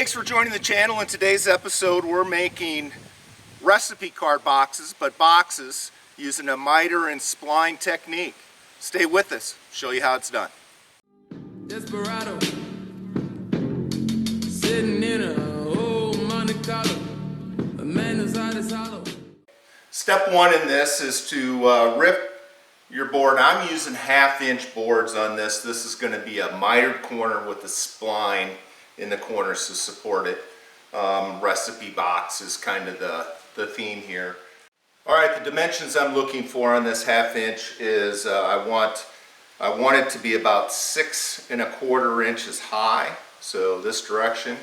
Thanks for joining the channel. In today's episode, we're making recipe card boxes, but boxes using a miter and spline technique. Stay with us, show you how it's done. Desperado, sitting in a old Monte Carlo, a man inside his hollow. Step one in this is to rip your board. I'm using 1/2-inch boards on this. This is going to be a mitered corner with a spline in the corners to support it. Recipe box is kind of the theme here. All right, the dimensions I'm looking for on this 1/2 inch is I want it to be about 6 1/4 inches high. So this direction.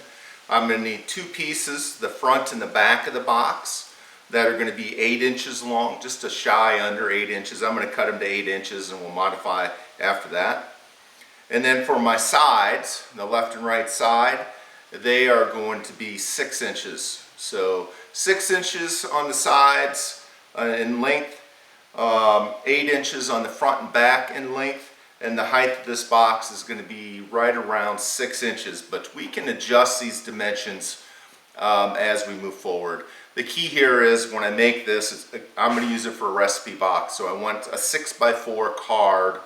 I'm going to need 2 pieces, the front and the back of the box, that are going to be 8 inches long, just a shy under 8 inches. I'm going to cut them to 8 inches and we'll modify after that. And then for my sides, the left and right side, they are going to be 6 inches. So 6 inches on the sides in length, 8 inches on the front and back in length, and the height of this box is going to be right around 6 inches. But we can adjust these dimensions as we move forward. The key here is when I make this, I'm going to use it for a recipe box. So I want a 6x4 card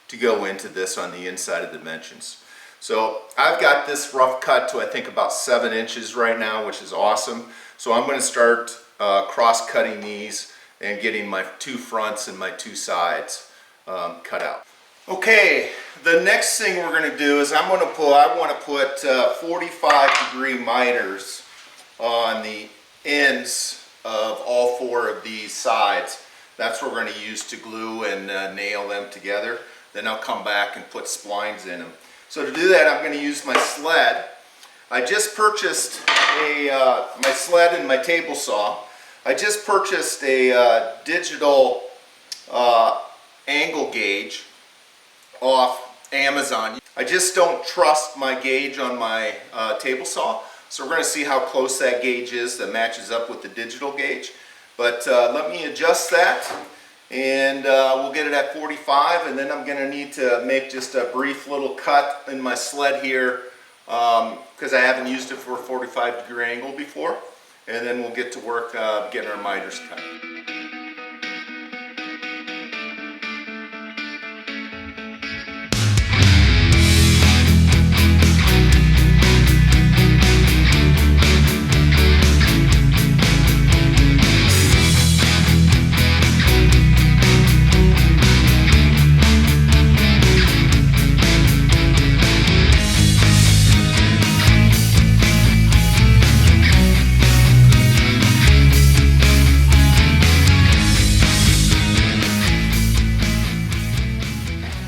to go into this on the inside of the dimensions. So I've got this rough cut to I think about 7 inches right now, which is awesome. So I'm going to start cross-cutting these and getting my 2 fronts and my 2 sides cut out. Okay, the next thing we're going to do is I want to put 45-degree miters on the ends of all 4 of these sides. That's what we're going to use to glue and nail them together. Then I'll come back and put splines in them. So to do that, I'm going to use my sled. I just purchased my sled and my table saw. I just purchased a digital angle gauge off Amazon. I just don't trust my gauge on my table saw. So we're going to see how close that gauge is that matches up with the digital gauge. But let me adjust that. And we'll get it at 45, and then I'm going to need to make just a brief little cut in my sled here because I haven't used it for a 45-degree angle before, and then we'll get to work getting our miters cut.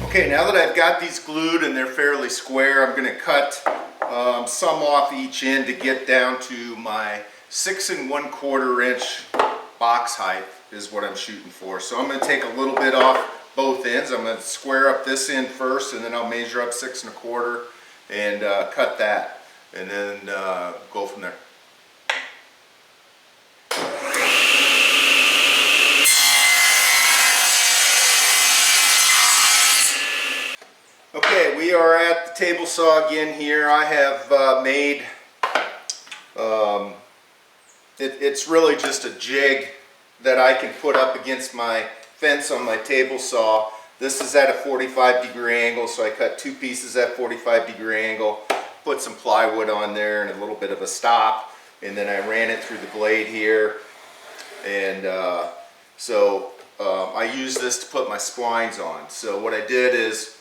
Okay, now that I've got these glued and they're fairly square, I'm going to cut some off each end to get down to my 6 1/4 inch box height is what I'm shooting for. So I'm going to take a little bit off both ends. I'm going to square up this end first, and then I'll measure up 6 1/4 and cut that, and then go from there. Okay, we are at the table saw again here. I have made, it's really just a jig that I can put up against my fence on my table saw. This is at a 45-degree angle, so I cut 2 pieces at 45-degree angle, put some plywood on there and a little bit of a stop, and then I ran it through the blade here. And I use this to put my splines on. So what I did is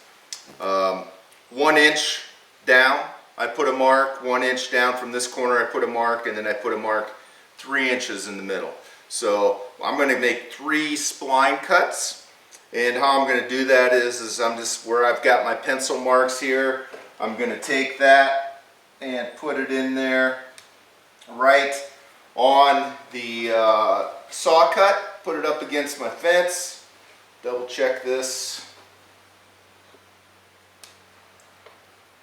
1 inch down I put a mark, 1 inch down from this corner I put a mark, and then I put a mark 3 inches in the middle. So I'm going to make 3 spline cuts, and how I'm going to do that is I'm just where I've got my pencil marks here, I'm going to take that and put it in there right on the saw cut, put it up against my fence, double check this.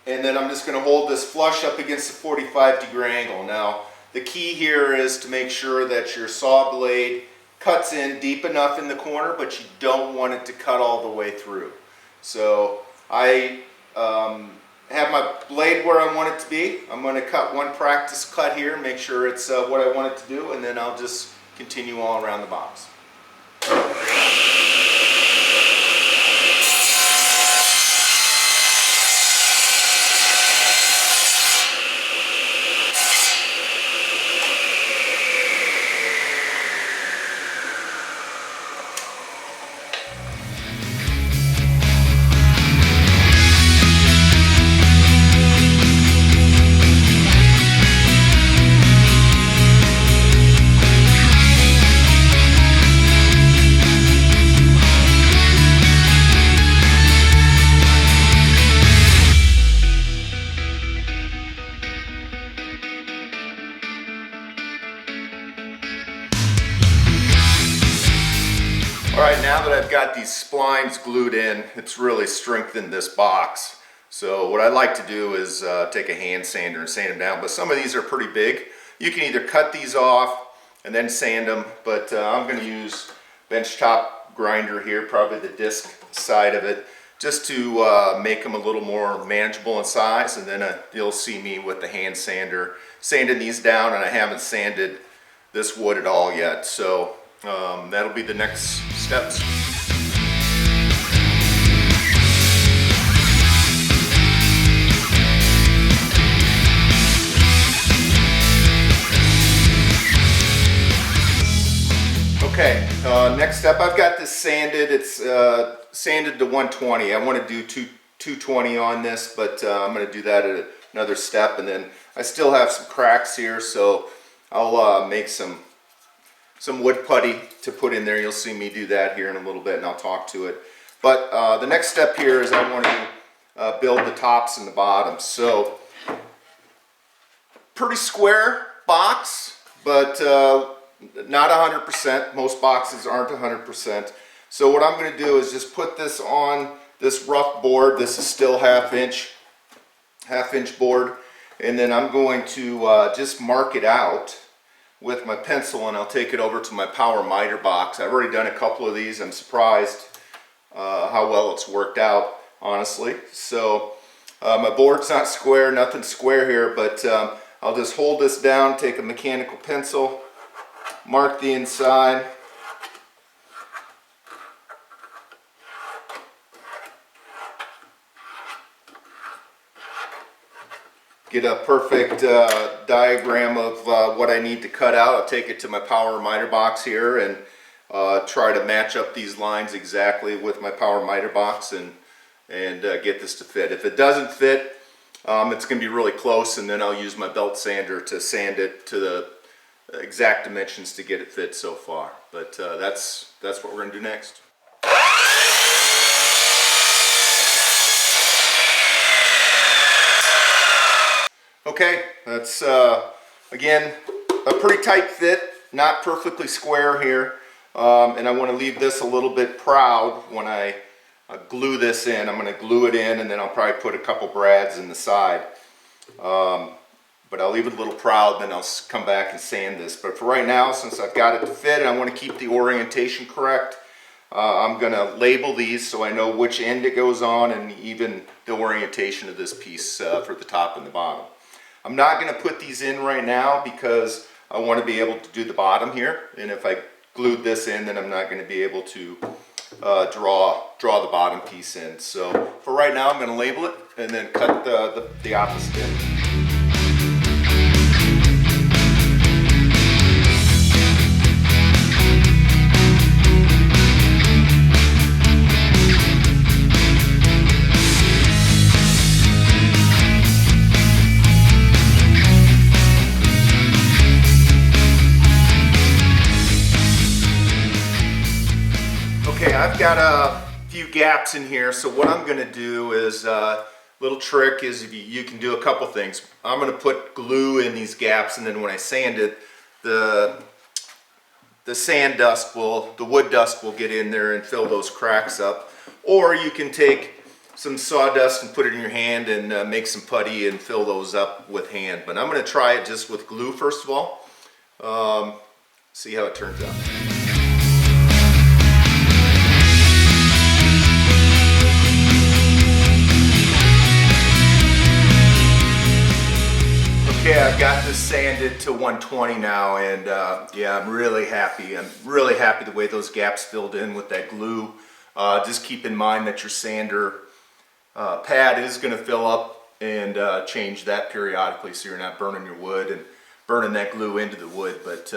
And then I'm just going to hold this flush up against the 45-degree angle. Now, the key here is to make sure that your saw blade cuts in deep enough in the corner, but you don't want it to cut all the way through. So I have my blade where I want it to be. I'm going to cut one practice cut here, make sure it's what I want it to do, and then I'll just continue all around the box. Alright, now that I've got these splines glued in, it's really strengthened this box. So what I like to do is take a hand sander and sand them down, but some of these are pretty big. You can either cut these off and then sand them, but I'm going to use benchtop grinder here, probably the disc side of it, just to make them a little more manageable in size, and then you'll see me with the hand sander sanding these down, and I haven't sanded this wood at all yet, so that'll be the next steps. Okay, next step, I've got this sanded. It's sanded to 120. I want to do 220 on this, but I'm going to do that at another step, and then I still have some cracks here, so I'll make some wood putty to put in there. You'll see me do that here in a little bit, and I'll talk to it. But the next step here is I want to build the tops and the bottoms. So pretty square box, but not 100%. Most boxes aren't 100%. So what I'm going to do is just put this on this rough board. This is still half inch board, and then I'm going to just mark it out with my pencil, and I'll take it over to my power miter box. I've already done a couple of these. I'm surprised how well it's worked out, honestly. So my board's not square, nothing square here, but I'll just hold this down, take a mechanical pencil, mark the inside. Get a perfect diagram of what I need to cut out. I'll take it to my power miter box here and try to match up these lines exactly with my power miter box and get this to fit. If it doesn't fit, it's going to be really close, and then I'll use my belt sander to sand it to the exact dimensions to get it fit so far. But that's what we're going to do next. Okay, that's again a pretty tight fit, not perfectly square here, and I want to leave this a little bit proud when I glue this in. I'm going to glue it in, and then I'll probably put a couple brads in the side, but I'll leave it a little proud, then I'll come back and sand this. But for right now, since I've got it to fit and I want to keep the orientation correct, I'm going to label these so I know which end it goes on, and even the orientation of this piece for the top and the bottom. I'm not going to put these in right now because I want to be able to do the bottom here, and if I glued this in, then I'm not going to be able to draw the bottom piece in. So for right now, I'm going to label it and then cut the opposite end. Okay, I've got a few gaps in here, so what I'm going to do is, little trick is you can do a couple things. I'm going to put glue in these gaps, and then when I sand it, the sand dust the wood dust will get in there and fill those cracks up. Or you can take some sawdust and put it in your hand and make some putty and fill those up with hand. But I'm going to try it just with glue first of all. See how it turns out. Okay, I've got this sanded to 120 now, and yeah, I'm really happy. I'm really happy the way those gaps filled in with that glue. Just keep in mind that your sander pad is going to fill up, and change that periodically so you're not burning your wood and burning that glue into the wood. But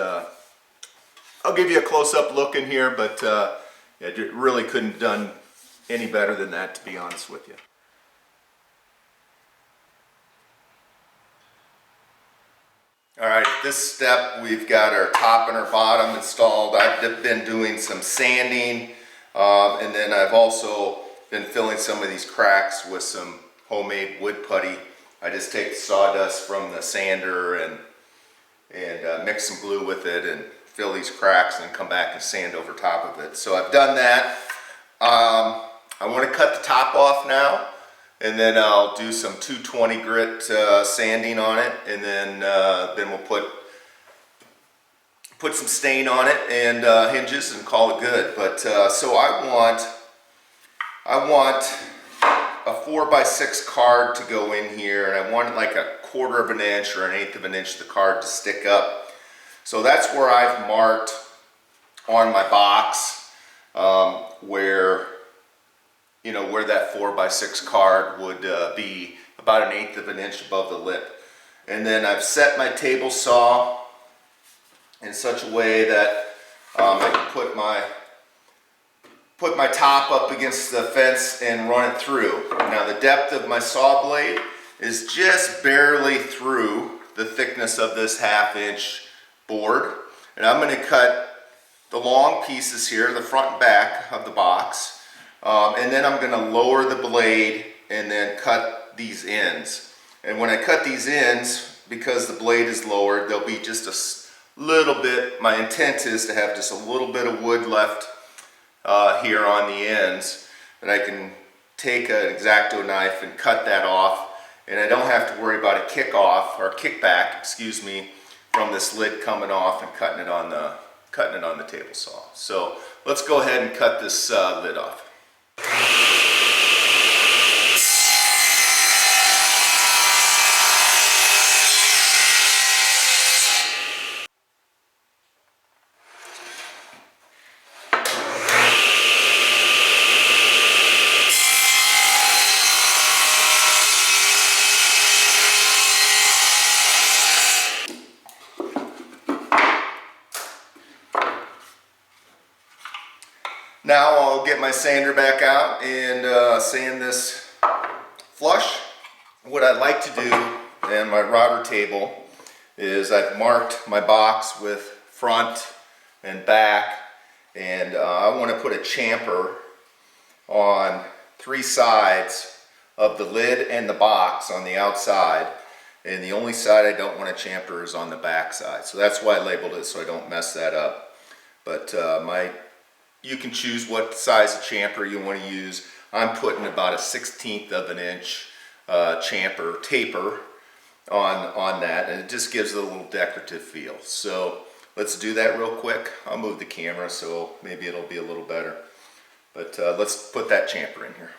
I'll give you a close-up look in here, but yeah, it really couldn't have done any better than that, to be honest with you. All right, at this step we've got our top and our bottom installed. I've been doing some sanding, and then I've also been filling some of these cracks with some homemade wood putty. I just take the sawdust from the sander and mix some glue with it and fill these cracks and come back and sand over top of it. So I've done that. I want to cut the top off now, and then I'll do some 220 grit sanding on it, and then we'll put some stain on it and hinges and call it good. But so I want a 4x6 card to go in here, and I want like a 1/4 of an inch or an 1/8 of an inch of the card to stick up. So that's where I've marked on my box where that 4x6 card would be about an 1/8 of an inch above the lip. And then I've set my table saw in such a way that I can put my top up against the fence and run it through. Now the depth of my saw blade is just barely through the thickness of this 1/2 inch board. And I'm going to cut the long pieces here, the front and back of the box. And then I'm going to lower the blade and then cut these ends. And when I cut these ends, because the blade is lowered, there'll be just a little bit, my intent is to have just a little bit of wood left here on the ends. And I can take an X-Acto knife and cut that off. And I don't have to worry about a kickback, excuse me, from this lid coming off and cutting it on the table saw. So let's go ahead and cut this lid off. Now I'll get my sander back out and sand this flush. What I'd like to do in my router table is I've marked my box with front and back, and I want to put a chamfer on 3 sides of the lid and the box on the outside, and the only side I don't want to chamfer is on the back side. So that's why I labeled it, so I don't mess that up. But you can choose what size of chamfer you want to use. I'm putting about a 1/16 of an inch chamfer taper on that, and it just gives it a little decorative feel. So let's do that real quick. I'll move the camera so maybe it'll be a little better. But let's put that chamfer in here.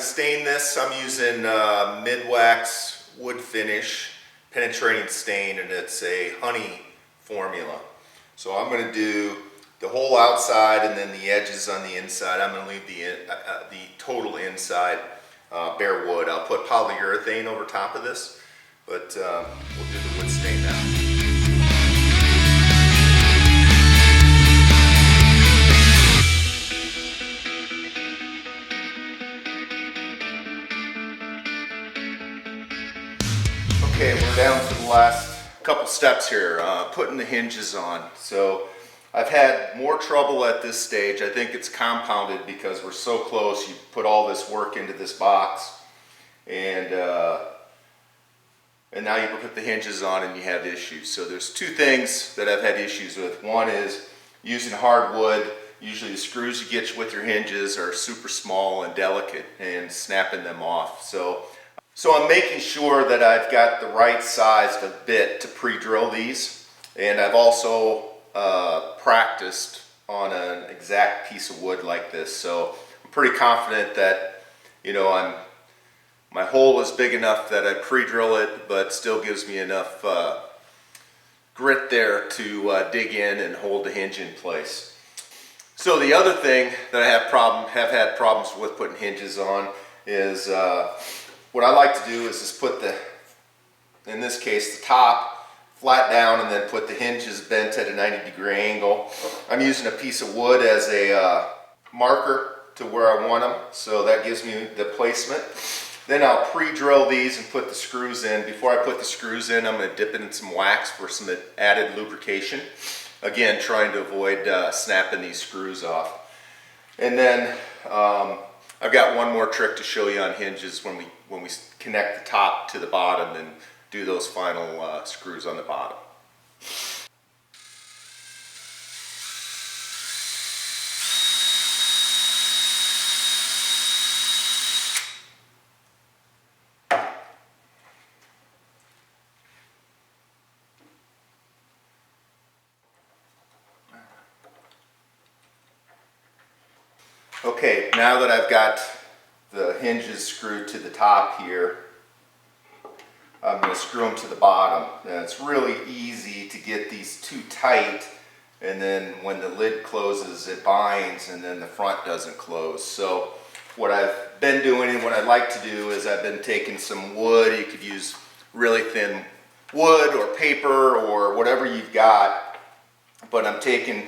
Stain this. I'm using Midwax wood finish penetrating stain, and it's a honey formula. So I'm going to do the whole outside and then the edges on the inside. I'm going to leave the total inside bare wood. I'll put polyurethane over top of this, but we'll do the wood stain now. Okay, we're down to the last couple steps here, putting the hinges on. So I've had more trouble at this stage. I think it's compounded because we're so close. You put all this work into this box, and now you put the hinges on and you have issues. So there's 2 things that I've had issues with. One is using hardwood. Usually the screws you get with your hinges are super small and delicate, and snapping them off. So So I'm making sure that I've got the right size of bit to pre-drill these, and I've also practiced on an exact piece of wood like this. So I'm pretty confident that, you know, my hole is big enough that I pre-drill it, but still gives me enough grit there to dig in and hold the hinge in place. So the other thing that I have had problems with putting hinges on is what I like to do is just put in this case, the top flat down and then put the hinges bent at a 90-degree angle. I'm using a piece of wood as a marker to where I want them, so that gives me the placement. Then I'll pre-drill these and put the screws in. Before I put the screws in, I'm going to dip it in some wax for some added lubrication. Again, trying to avoid snapping these screws off. And then I've got one more trick to show you on hinges when we connect the top to the bottom and do those final screws on the bottom. Okay, now that I've got the hinges screwed to the top here, I'm going to screw them to the bottom. Now it's really easy to get these too tight, and then when the lid closes it binds and then the front doesn't close. So what I've been doing and what I like to do is I've been taking some wood. You could use really thin wood or paper or whatever you've got, but I'm taking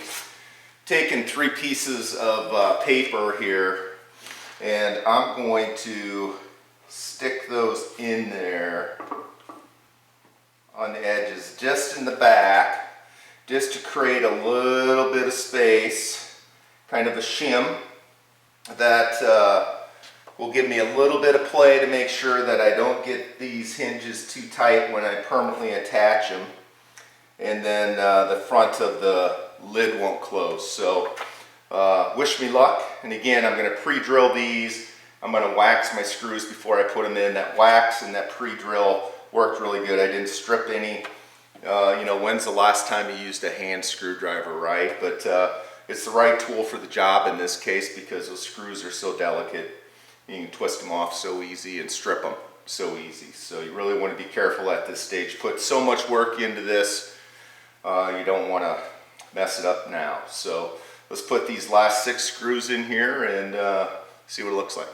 3 pieces of paper here, and I'm going to stick those in there on the edges, just in the back, just to create a little bit of space, kind of a shim that will give me a little bit of play to make sure that I don't get these hinges too tight when I permanently attach them, and then the front of the lid won't close. So wish me luck. And again, I'm going to pre-drill these. I'm going to wax my screws before I put them in. That wax and that pre-drill worked really good. I didn't strip any. You know, when's the last time you used a hand screwdriver, right? But it's the right tool for the job in this case because those screws are so delicate. You can twist them off so easy and strip them so easy. So you really want to be careful at this stage. Put so much work into this, you don't want to mess it up now. So let's put these last 6 screws in here and see what it looks like.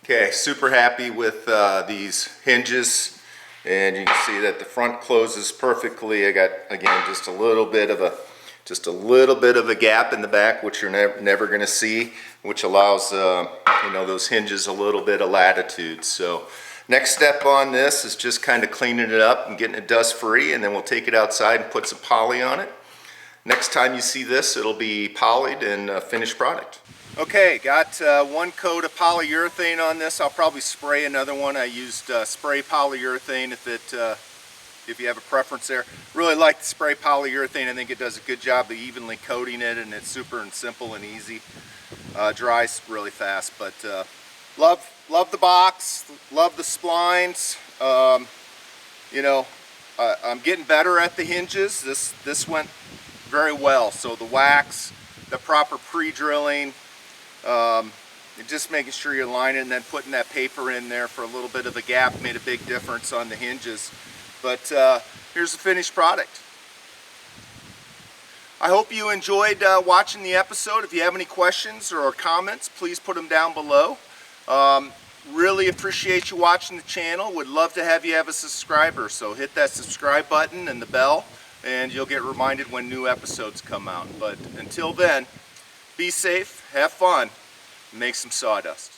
Okay, super happy with these hinges, and you can see that the front closes perfectly. I got, again, just a little bit of a gap in the back, which you're never going to see, which allows you know, those hinges a little bit of latitude. So next step on this is just kind of cleaning it up and getting it dust free, and then we'll take it outside and put some poly on it. Next time you see this, it'll be polyed and a finished product. Okay, got 1 coat of polyurethane on this. I'll probably spray another one. I used spray polyurethane if you have a preference there. Really like the spray polyurethane. I think it does a good job of evenly coating it, and it's super and simple and easy. Dries really fast, but love the box, love the splines. You know, I'm getting better at the hinges. This went very well. So the wax, the proper pre-drilling, just making sure you're lining and then putting that paper in there for a little bit of a gap made a big difference on the hinges. But here's the finished product. I hope you enjoyed watching the episode. If you have any questions or comments, please put them down below. Really appreciate you watching the channel. Would love to have you have a subscriber. So hit that subscribe button and the bell, and you'll get reminded when new episodes come out. But until then, be safe, have fun, and make some sawdust.